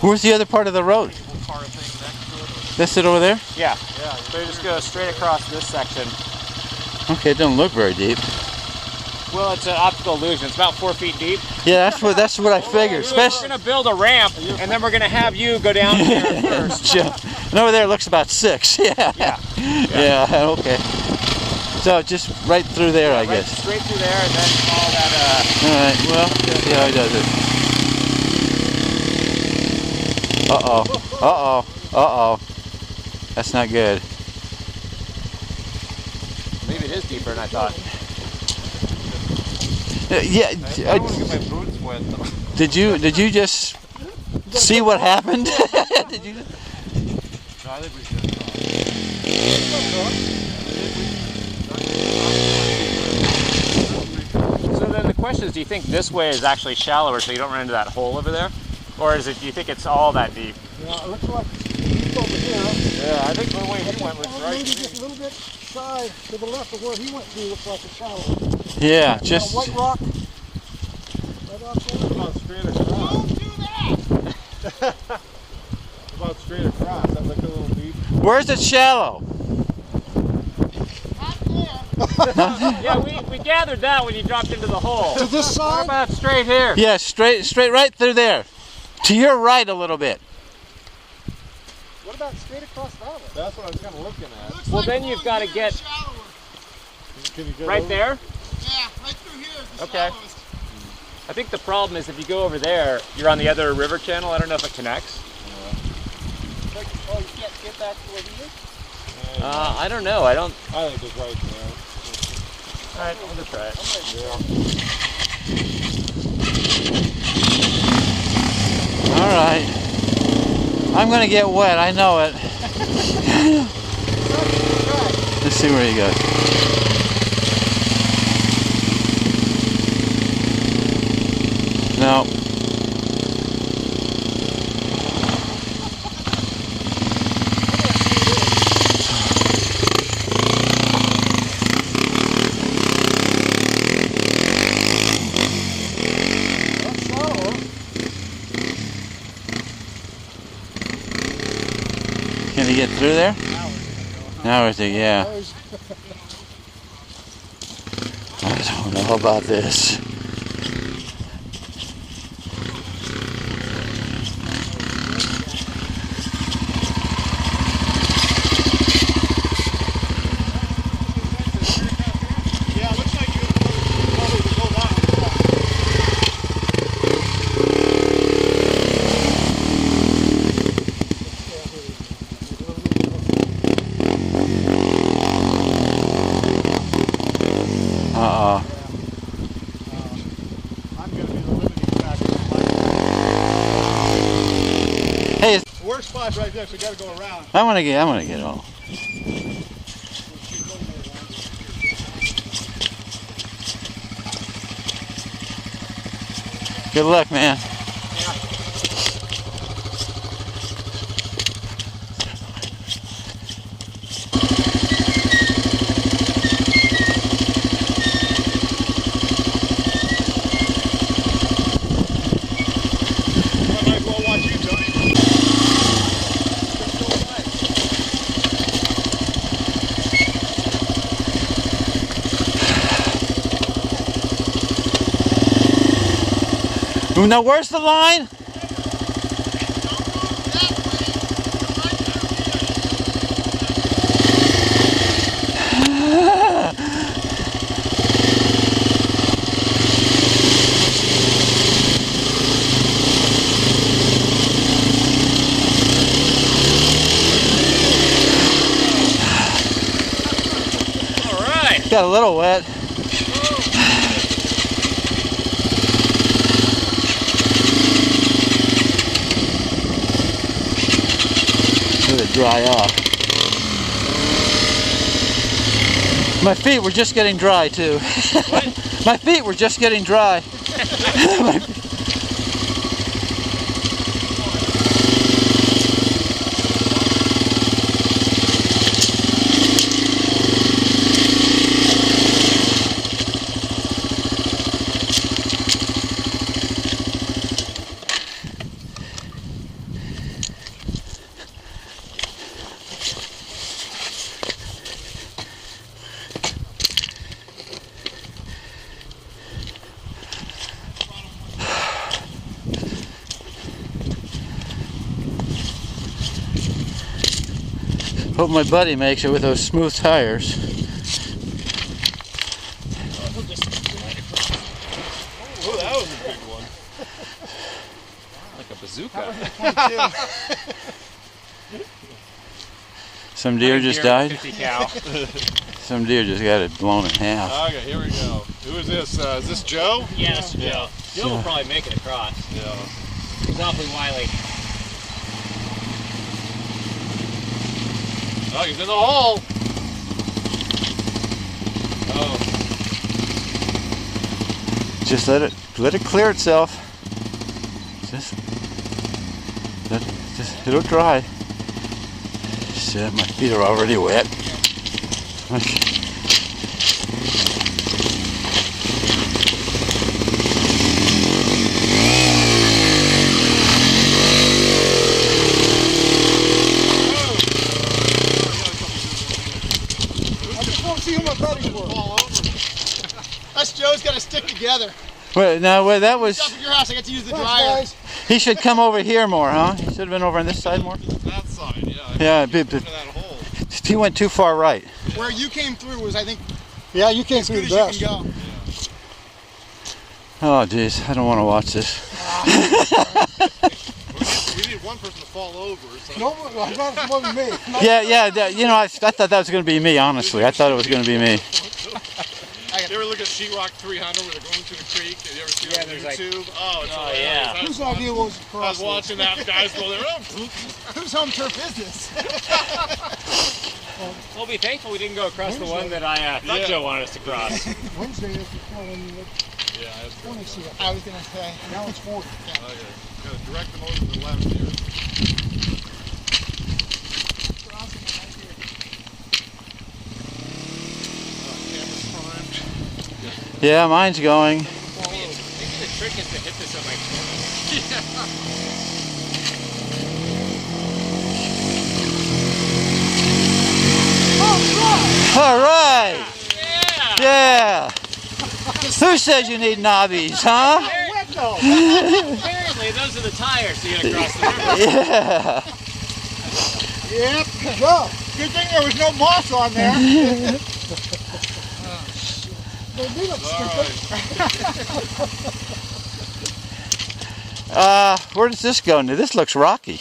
Where's the other part of the road? This it over there? Yeah. So you just go straight across this section. Okay, it doesn't look very deep. Well, it's an optical illusion. It's about 4 feet deep. Yeah, that's what I figured. We're Especially going to build a ramp, and then we're going to have you go down there first. and over there it looks about 6. Yeah, okay. So just right through there, I guess. Straight through there, and then all that. All right. Well, see how he does it. Uh-oh. That's not good. Maybe it is deeper than I thought. Yeah. I want to get my boots wet though. Did you just see what happened? Did you? No, I think we should. So then the question is, do you think this way is actually shallower so you don't run into that hole over there? Or is it? Do you think it's all that deep? Yeah, it looks like it's over here. Yeah, I think the way he went was right. Maybe just a little bit side to the left of where he went through looks like a shallow. Yeah, just. White rock. Right off there. About straight across. Don't do that! About straight across. That looked a little deep. Where's it shallow? Yeah, we gathered that when you dropped into the hole. To this What side? about straight here? Yeah, straight right through there. To your right a little bit. What about straight across that way? That's what I was kind of looking at. Well, then you've got to get Can you get right over? there. Yeah, right through here is the Okay. shallowest. I think the problem is if you go over there, you're on the other river channel. I don't know if it connects. Like, oh, you can't get back to where he is? I don't know. I don't. I think it's right there. All right, we'll just try it. All right. I'm gonna get wet. I know it. Let's see where he goes. No. That's shallower. Can he get through there? Now is he? Yeah. I don't know about this. Yeah, it looks like you probably would go that way. Uh-oh. I'm going to be the limiting factor. Hey, The worst spot's right there, so you got to go around. I want to get on. Good luck, man. I might as well watch you, Tony. Now, where's the line? All right. Got a little wet. Let it dry off. My feet were just getting dry too. My feet were just getting dry. Hope my buddy makes it with those smooth tires. Oh, that was a big one. Like a bazooka. Some deer just died. 50 cal. Some deer just got it blown in half. Okay, here we go. Who is this? Is this Joe? Yeah, that's Joe. Joe will probably make it across. Yeah. He's awfully wily. Oh, he's in the hole. Oh. Just let it clear itself. Just it'll dry. Shit, my feet are already wet. Okay. I just want to see who my buddies were. Us Joe's got to stick together. Wait, now wait, that was. Up at your house, I got to use the Thanks, dryer. guys. He should come over here more, huh? He should have been over on this side more. That side, yeah. Yeah, Into that hole. he went too far right. Where you came through was, I think, Yeah, you came as good as you can go. Oh, geez, I don't want to watch this. We need one person to fall over. So. No, it wasn't me. Yeah, you know, I thought that was going to be me, honestly. I thought it was going to be me. You ever look at Sheetrock 300 where they're going through the creek? Have you ever seen it on there's like- YouTube? Oh, it's Oh, hilarious. yeah. Whose idea was to I cross was watching that guys go there. Oh, Whose home turf is this? We'll be thankful we didn't go across the one that I thought Yeah. Joe wanted us to cross. Wednesday is when yeah, that's good. 20 see it. I was going to say, now it's 40. Okay. Got to direct them over to the left here. Camera's primed. Yeah, mine's going. Maybe the trick is to hit this on my All right. Yeah! Yeah. Who says you need knobbies, huh? Apparently, those are the tires to get across the river. Yeah. Yep. Well, good thing there was no moss on there. They do look stupid. All right. Where does this go? Now, this looks rocky.